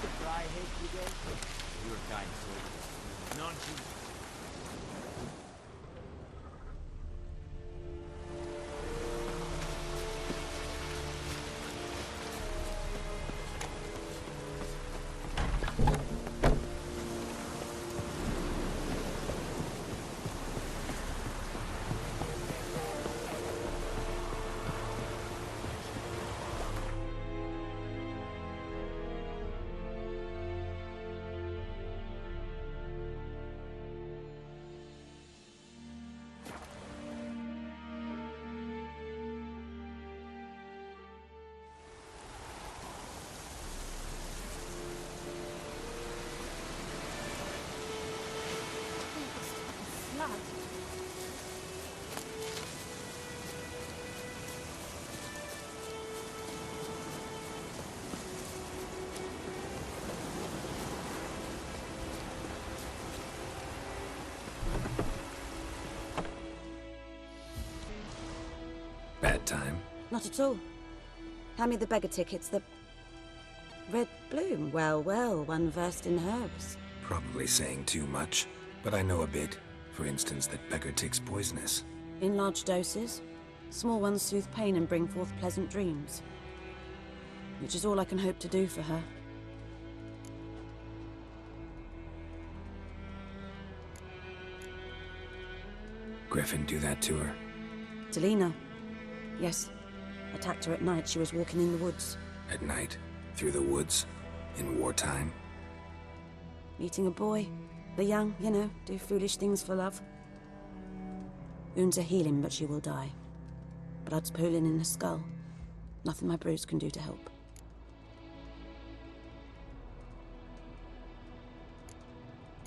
the dry head you go? You're a kind soul. Nonsense. Bad time? Not at all. Hand me the beggar tickets, the... Red bloom. Well, well, one versed in herbs. Probably saying too much, but I know a bit. For instance, that beggar tick's poisonous. In large doses. Small ones soothe pain and bring forth pleasant dreams. Which is all I can hope to do for her. Griffin do that to her? Delina. Yes. Attacked her at night. She was walking in the woods. At night? Through the woods? In wartime? Meeting a boy. The young, you know, do foolish things for love. Wounds are healing, but she will die. Blood's pooling in her skull. Nothing my bruise can do to help.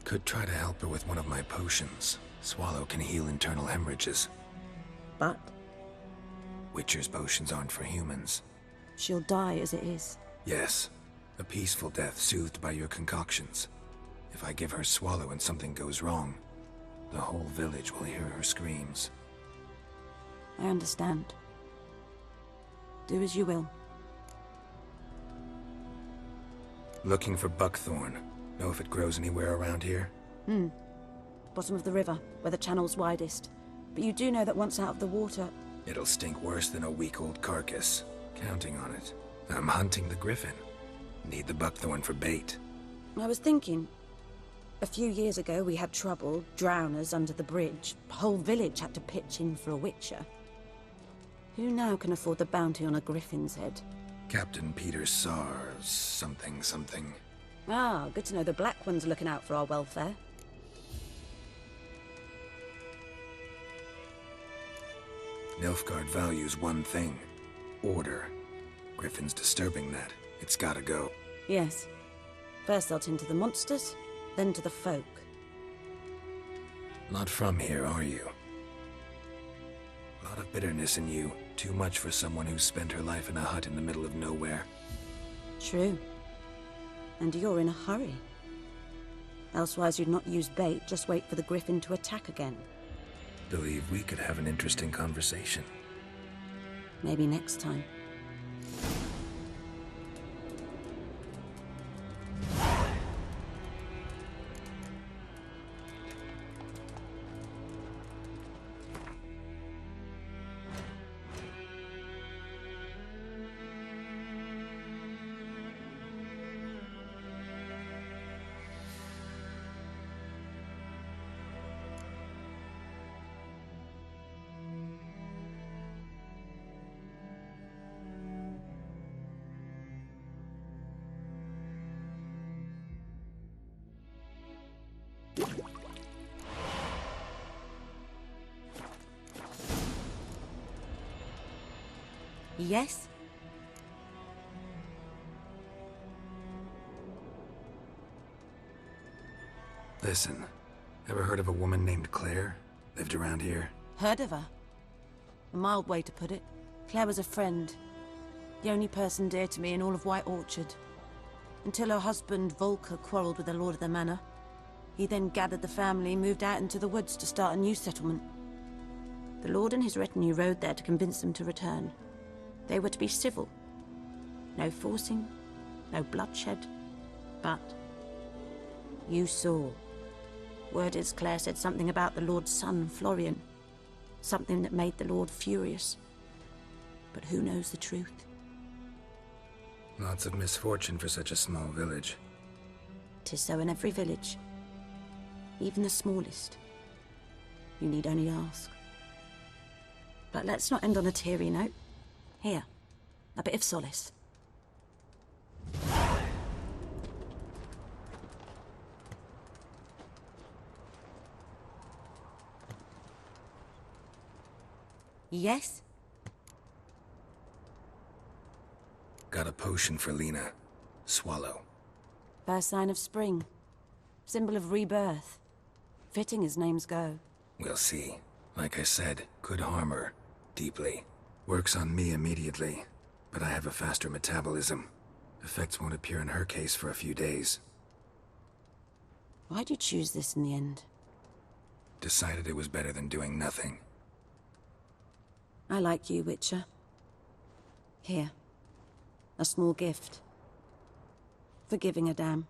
Could try to help her with one of my potions. Swallow can heal internal hemorrhages. But? Witcher's potions aren't for humans. She'll die as it is. Yes. A peaceful death soothed by your concoctions. If I give her Swallow and something goes wrong, the whole village will hear her screams. I understand. Do as you will. Looking for buckthorn. Know if it grows anywhere around here? Bottom of the river, where the channel's widest. But you do know that once out of the water... It'll stink worse than a week-old carcass. Counting on it. I'm hunting the griffin. Need the buckthorn for bait. I was thinking... A few years ago we had trouble, drowners under the bridge. The whole village had to pitch in for a witcher. Who now can afford the bounty on a griffin's head? Captain Peter Sars... something. Ah, good to know the Black One's looking out for our welfare. Nilfgaard values one thing. Order. Griffin's disturbing that. It's gotta go. Yes. First they'll tend to the monsters, then to the folk. Not from here, are you? A lot of bitterness in you. Too much for someone who's spent her life in a hut in the middle of nowhere. True. And you're in a hurry. Elsewise you'd not use bait, just wait for the griffin to attack again. Believe we could have an interesting conversation. Maybe next time. Yes? Listen, ever heard of a woman named Claire? Lived around here? Heard of her? A mild way to put it. Claire was a friend. The only person dear to me in all of White Orchard. Until her husband, Volker, quarreled with the lord of the manor. He then gathered the family, moved out into the woods to start a new settlement. The lord and his retinue rode there to convince them to return. They were to be civil. No forcing, no bloodshed, But you saw. Word is Claire said something about the Lord's son, Florian. Something that made the Lord furious. But who knows the truth? Lots of misfortune for such a small village. 'Tis so in every village. Even the smallest. You need only ask. But let's not end on a teary note. Here, a bit of solace. Yes? Got a potion for Lena. Swallow. First sign of spring. Symbol of rebirth. Fitting as names go. We'll see. Like I said, could harm her. Deeply. Works on me immediately, but I have a faster metabolism. Effects won't appear in her case for a few days. Why'd you choose this in the end? Decided it was better than doing nothing. I like you, Witcher. Here. A small gift. For giving a damn.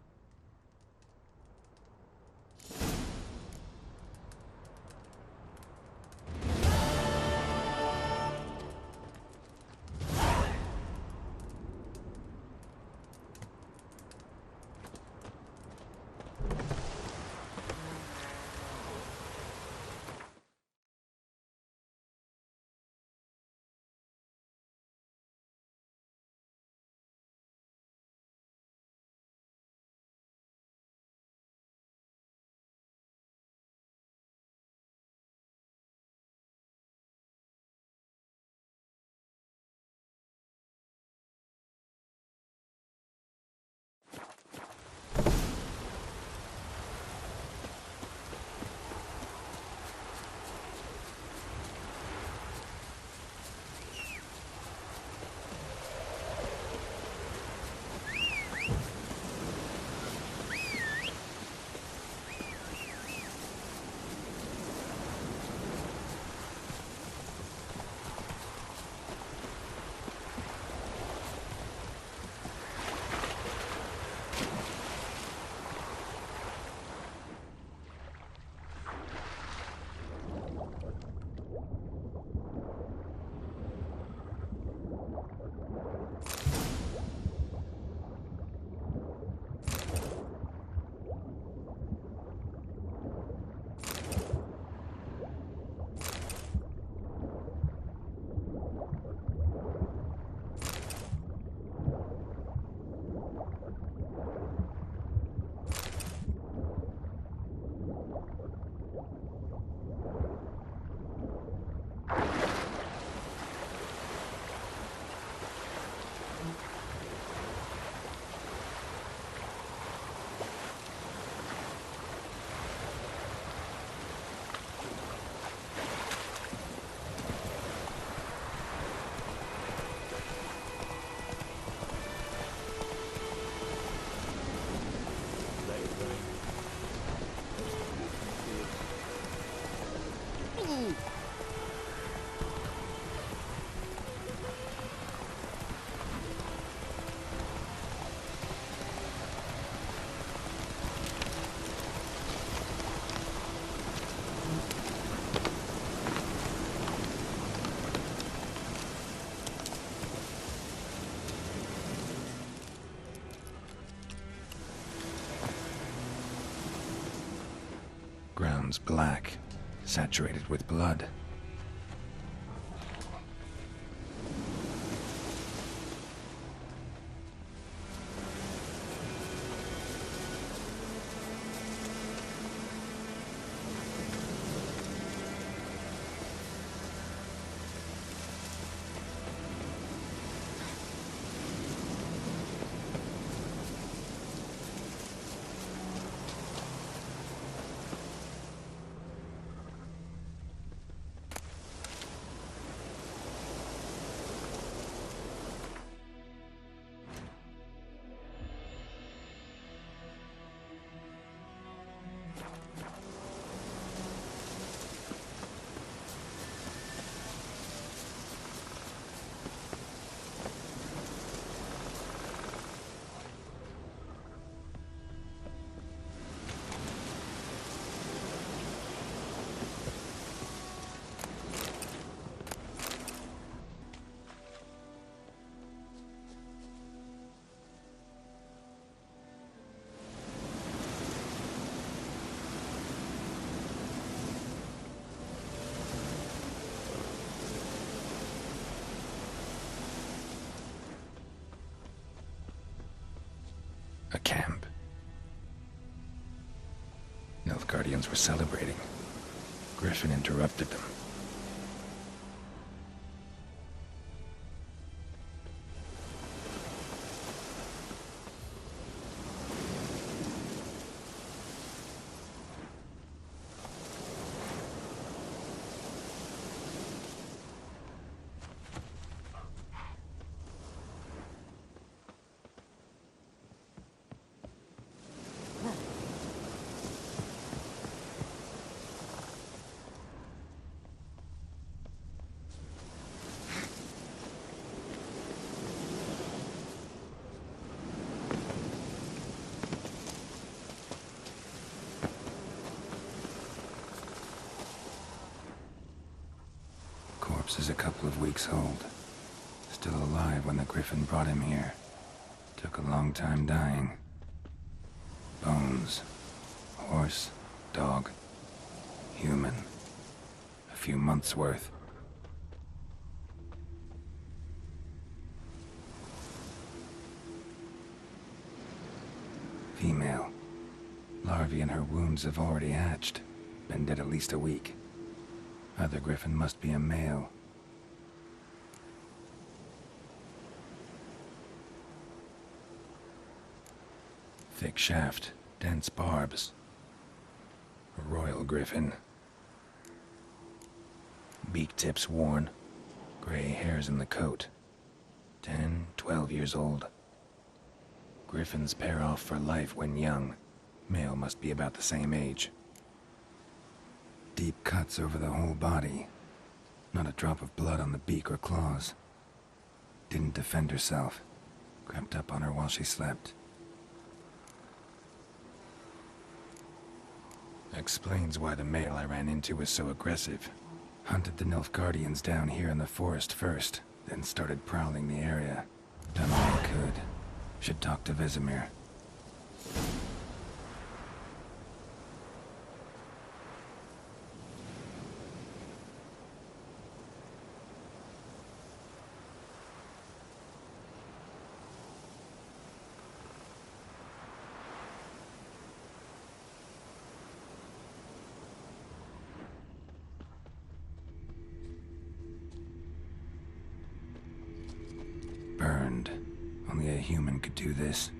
Ground's black, saturated with blood. A camp. Nilfgaardians were celebrating. Griffin interrupted them. Corpse is a couple of weeks old. Still alive when the Griffin brought him here. Took a long time dying. Bones. Horse. Dog. Human. A few months' worth. Female. Larvae in her wounds have already hatched. Been dead at least a week. Other Griffin must be a male. Thick shaft, dense barbs. A royal Griffin. Beak tips worn. Gray hairs in the coat. 10, 12 years old. Griffins pair off for life when young. Male must be about the same age. Deep cuts over the whole body. Not a drop of blood on the beak or claws. Didn't defend herself. Crept up on her while she slept. Explains why the male I ran into was so aggressive. Hunted the Nilfgaardians down here in the forest first, then started prowling the area. Done all I could. Should talk to Vesemir. Burned. Only a human could do this.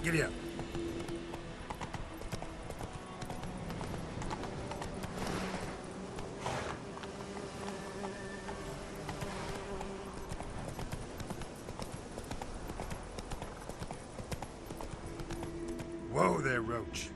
Giddy up. Whoa there, Roach.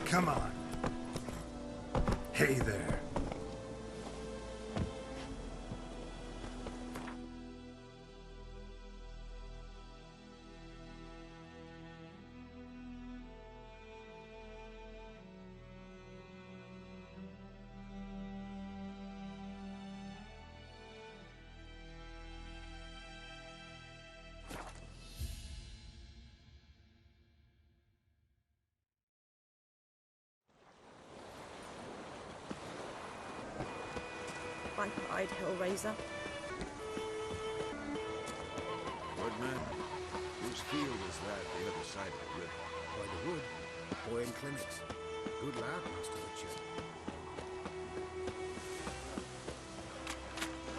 Come on. Hey there. pied hellraiser. Woodman, whose field is that the other side of the river? By the wood, Boyne Clinics. Good lad, Master Richard.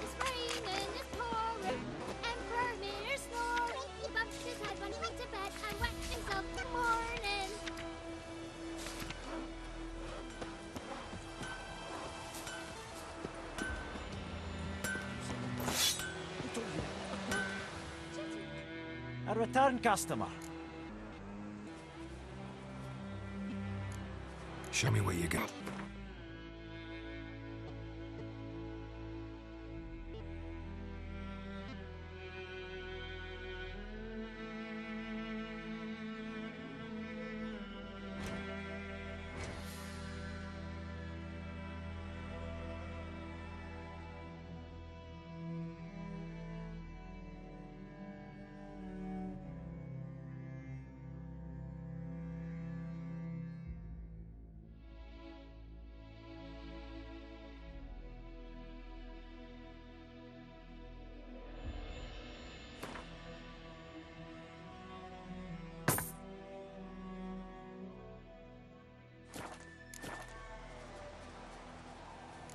It's raining, it's pouring, Emperor Mirror snoring. He bumps his head when he went to bed and wet himself in the morning. A return customer. Show me what you got.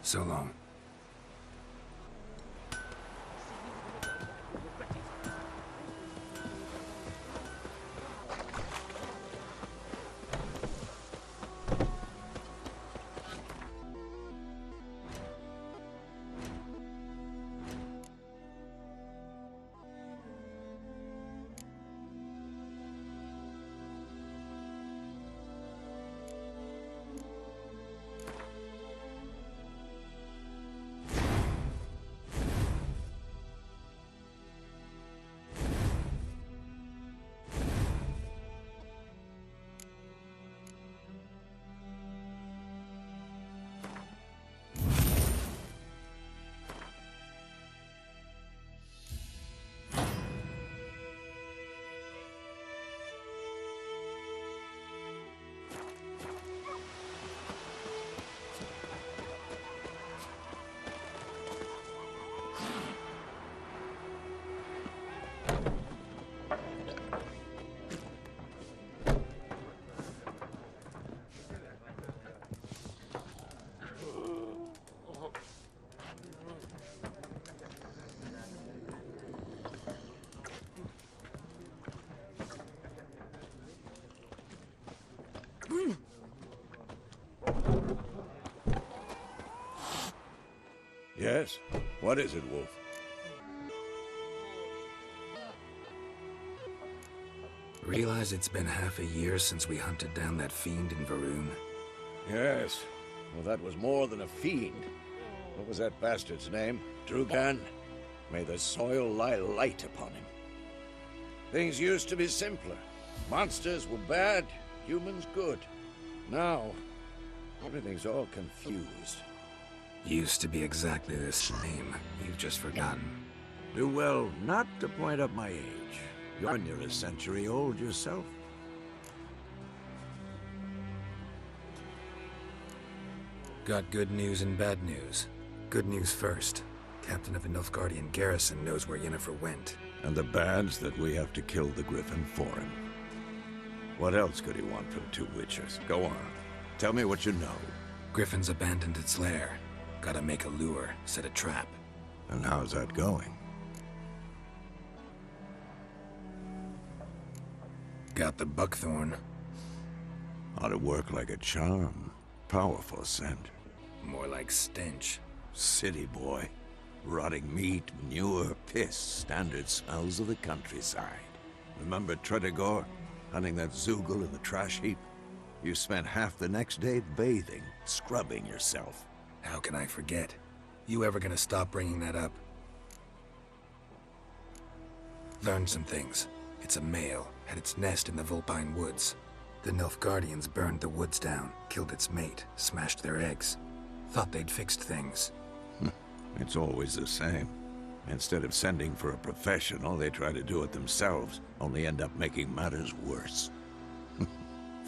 So long. Yes? What is it, Wolf? Realize it's been half a year since we hunted down that fiend in Varun? Yes. Well, that was more than a fiend. What was that bastard's name? Drugan? May the soil lie light upon him. Things used to be simpler. Monsters were bad, humans good. Now, everything's all confused. Used to be exactly the same. You've just forgotten. Do well not to point up my age. You're near a century old yourself. Got good news and bad news. Good news first. Captain of the Nilfgaardian garrison knows where Yennefer went. And the bad's that we have to kill the Griffin for him. What else could he want from two witchers? Go on. Tell me what you know. Griffin's abandoned its lair. Gotta make a lure, set a trap. And how's that going? Got the buckthorn. Ought to work like a charm. Powerful scent. More like stench. City boy. Rotting meat, manure, piss. Standard smells of the countryside. Remember Tredegor? Hunting that Zoogle in the trash heap? You spent half the next day bathing, scrubbing yourself. How can I forget? You ever gonna stop bringing that up? Learned some things. It's a male, had its nest in the Vulpine Woods. The Nilfgaardians burned the woods down, killed its mate, smashed their eggs. Thought they'd fixed things. It's always the same. Instead of sending for a professional, they try to do it themselves, only end up making matters worse.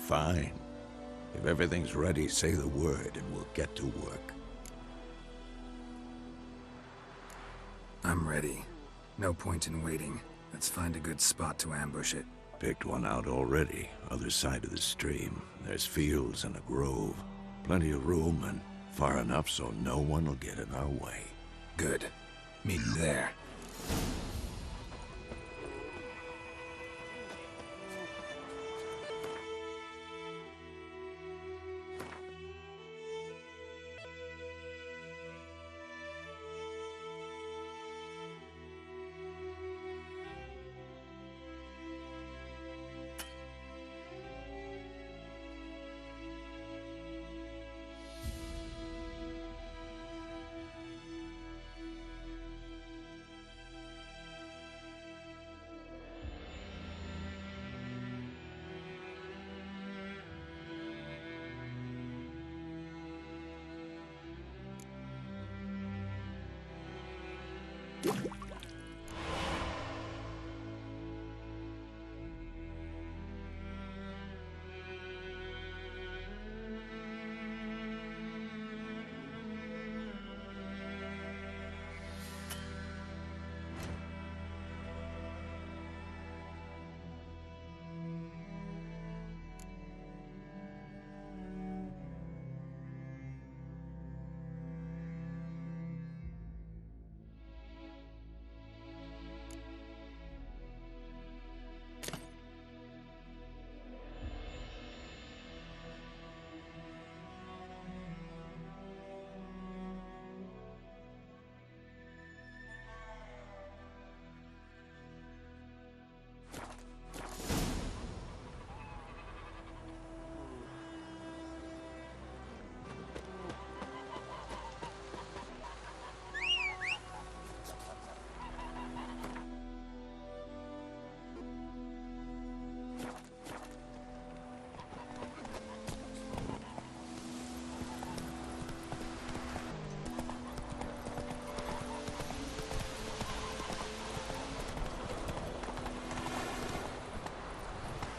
Fine. If everything's ready, say the word and we'll get to work. I'm ready. No point in waiting. Let's find a good spot to ambush it. Picked one out already. Other side of the stream. There's fields and a grove. Plenty of room and far enough so no one will get in our way. Good. Meet you there.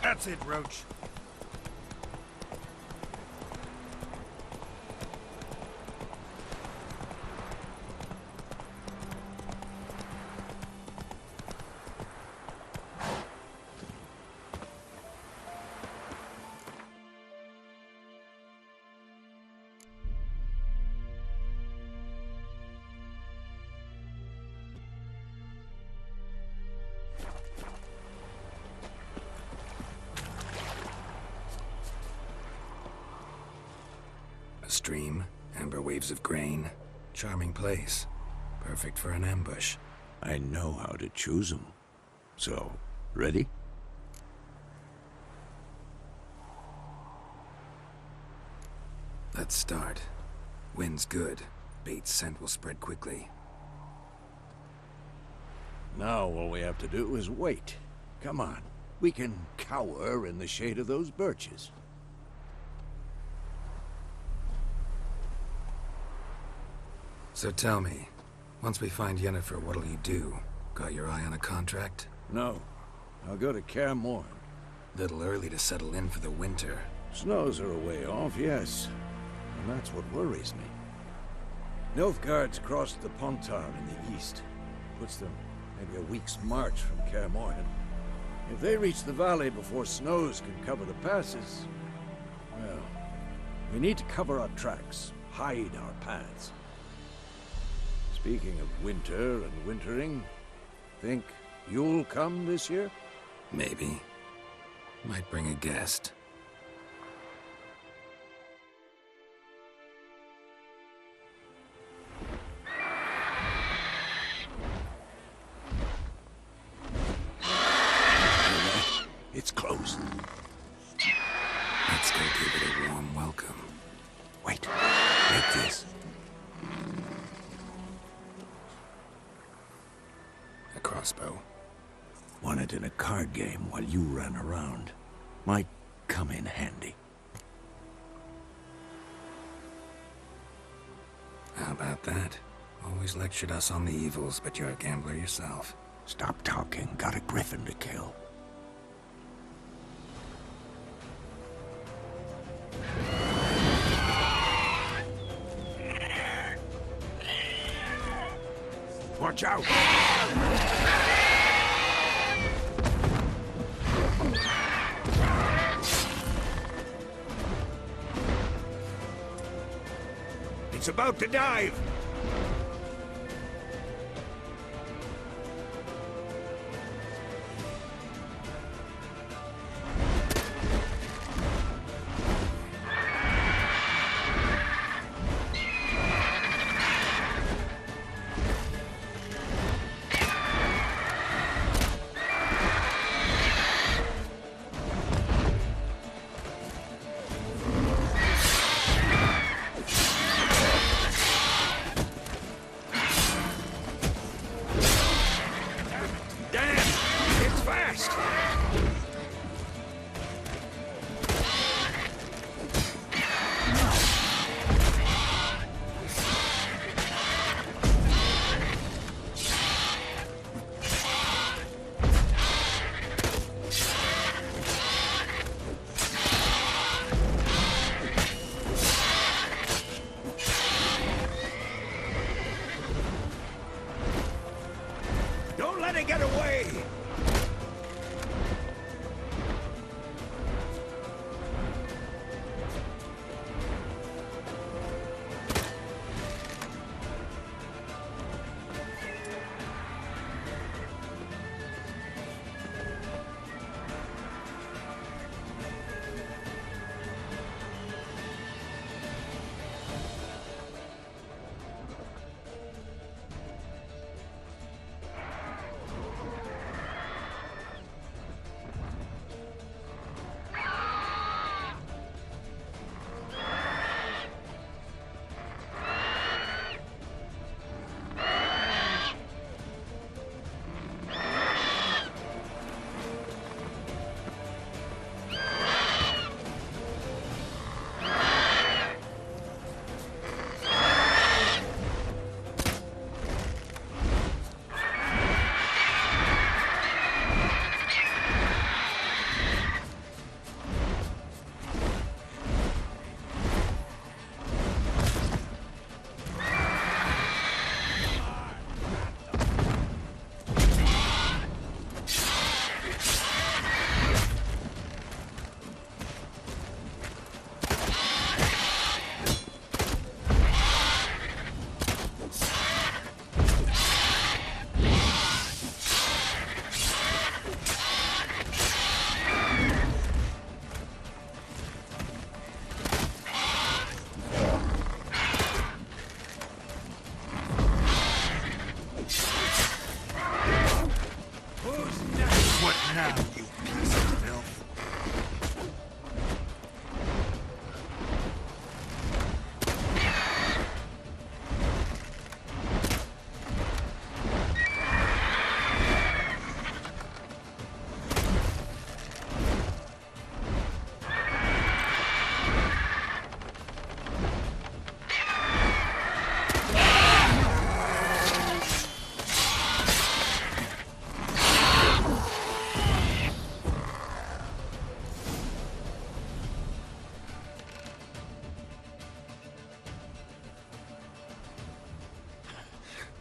That's it, Roach. A stream, amber waves of grain. Charming place. Perfect for an ambush. I know how to choose them. So, ready? Let's start. Wind's good. Bait's scent will spread quickly. Now all we have to do is wait. Come on. We can cower in the shade of those birches. So tell me, once we find Yennefer, what'll you do? Got your eye on a contract? No. I'll go to Kaer Morhen. Little early to settle in for the winter. Snows are a way off, yes. And that's what worries me. Nilfgaard's crossed the Pontar in the east. Puts them maybe a week's march from Kaer Morhen. If they reach the valley before snows can cover the passes, well, we need to cover our tracks, hide our paths. Speaking of winter and wintering, think you'll come this year? Maybe. Might bring a guest. It's closed. Let's go give it a warm welcome. Wait, take this. A crossbow. Won it in a card game while you ran around. Might come in handy. How about that? Always lectured us on the evils, but you're a gambler yourself. Stop talking. Got a griffin to kill. Watch out! It's about to dive! Don't let it get away! What now, you piece of filth?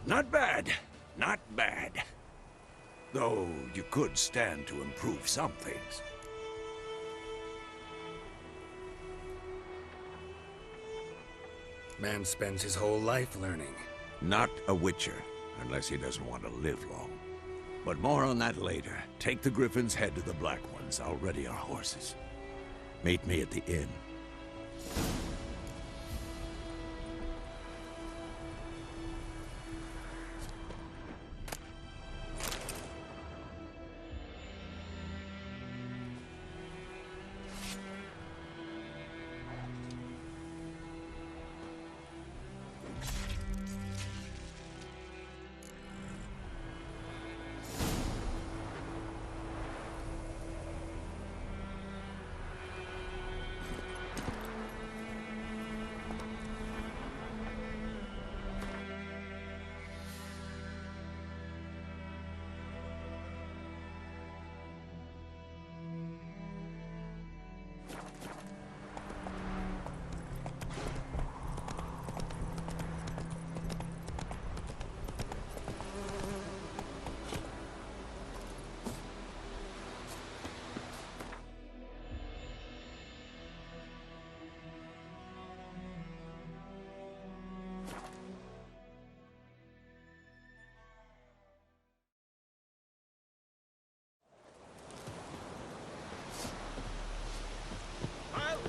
Not bad. Not bad. Though you could stand to improve some things. Man spends his whole life learning. Not a witcher, unless he doesn't want to live long. But more on that later. Take the Griffin's head to the Black Ones. I'll ready our horses. Meet me at the inn.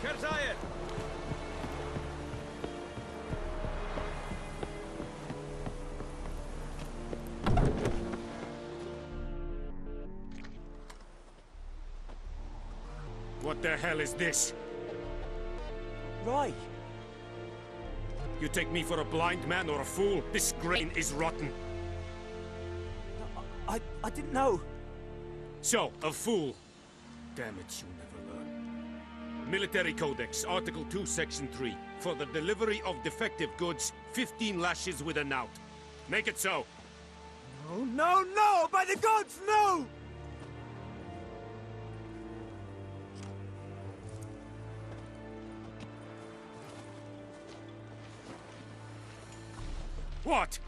Kerzayet! What the hell is this? Right. You take me for a blind man or a fool? This grain is rotten. I didn't know. So, a fool. Damn it, you never learn. Military Codex, Article 2, Section 3. For the delivery of defective goods, 15 lashes with a knout. Make it so. Oh, no, no! By the gods, no! What?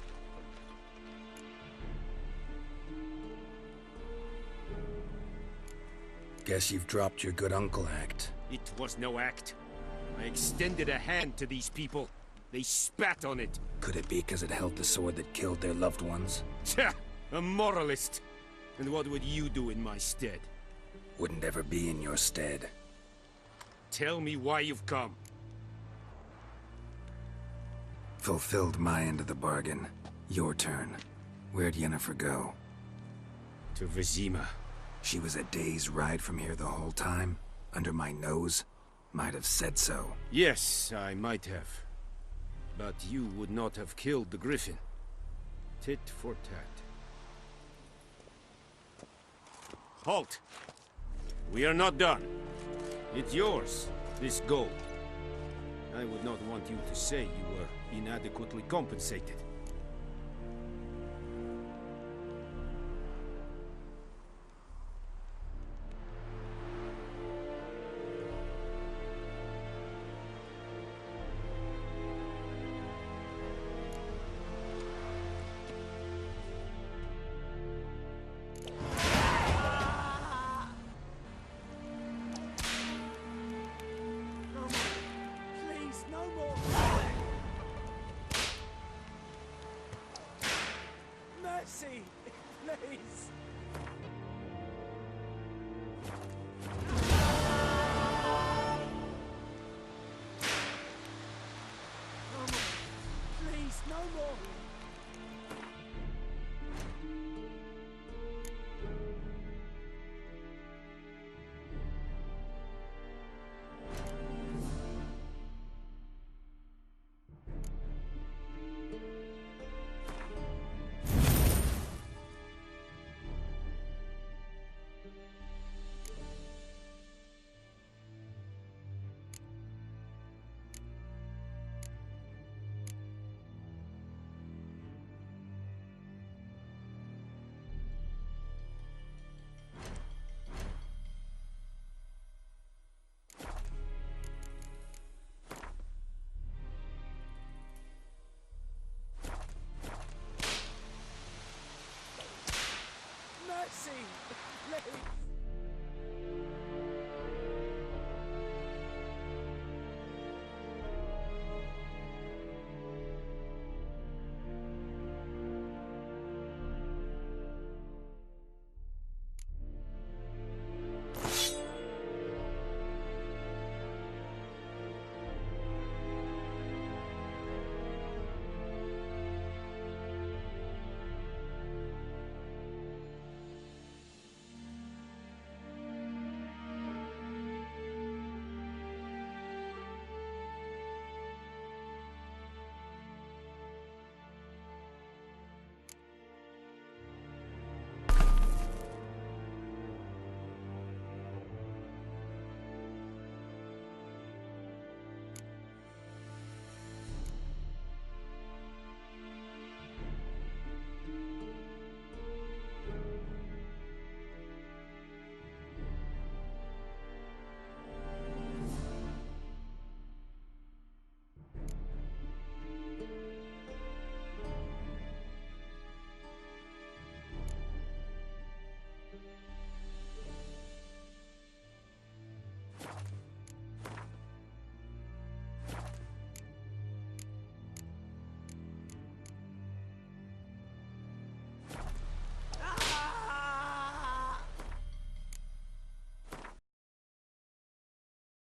Guess you've dropped your good uncle act. It was no act. I extended a hand to these people. They spat on it. Could it be because it held the sword that killed their loved ones? Tja, a moralist. And what would you do in my stead? Wouldn't ever be in your stead. Tell me why you've come. Fulfilled my end of the bargain. Your turn. Where'd Yennefer go? To Vizima. She was a day's ride from here the whole time? Under my nose? Might have said so. Yes, I might have. But you would not have killed the Griffin. Tit for tat. Halt! We are not done. It's yours, this gold. I would not want you to say you were inadequately compensated. Please, no more! Mercy! Please!